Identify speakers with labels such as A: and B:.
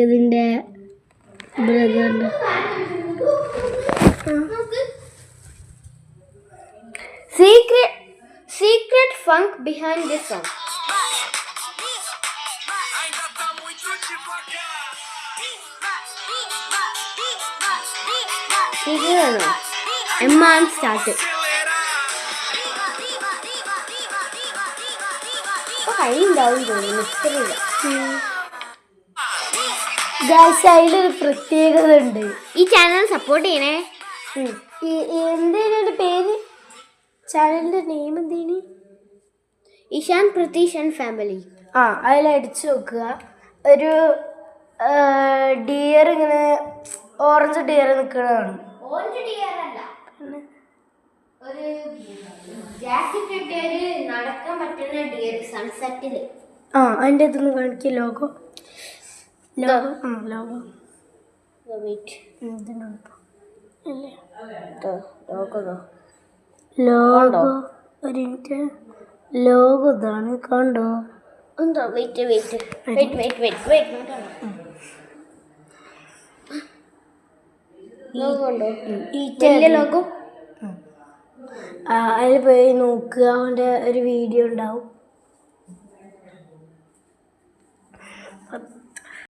A: ഇതിൻ്റെ ബ്രദറിൻ്റെ secret funk behind this song. ശരിയാണോ? എമ്മാണ് സ്റ്റാർട്ട്. ഇപ്പൊ കഴിയുണ്ടാവും തോന്നുന്നു. ഇത്രയില്ല. അതിലൊരു പ്രത്യേകത ഉണ്ട്. ഈ ചാനൽ സപ്പോർട്ട് ചെയ്യണേ. എന്തേലും പേര്, ചാനലിന്റെ നെയിം എന്തേന്? Ishan Pratheesh and family. അതിലടിച്ചു നോക്കുക. ഒരു ഡിയർ ഇങ്ങനെ ഓറഞ്ച് ഡിയർ നിൽക്കുന്നതാണ്. ഓറഞ്ച് ഡിയർ അല്ല, ഒരു ജാക്കറ്റ് ഇട്ടൊരു നടക്കാൻ പറ്റുന്ന ഡിയർ സൺസെറ്റില്. അതിൻ്റെ ഇതൊന്ന് കാണിക്കുക. ലോഗോ ലോഗോ ഇതാണ്. കണ്ടോ? എന്തോ വെയിറ്റ് ലോഗോ. അതിൽ പോയി നോക്കുക. അവൻ്റെ ഒരു വീഡിയോ ഉണ്ടാവും.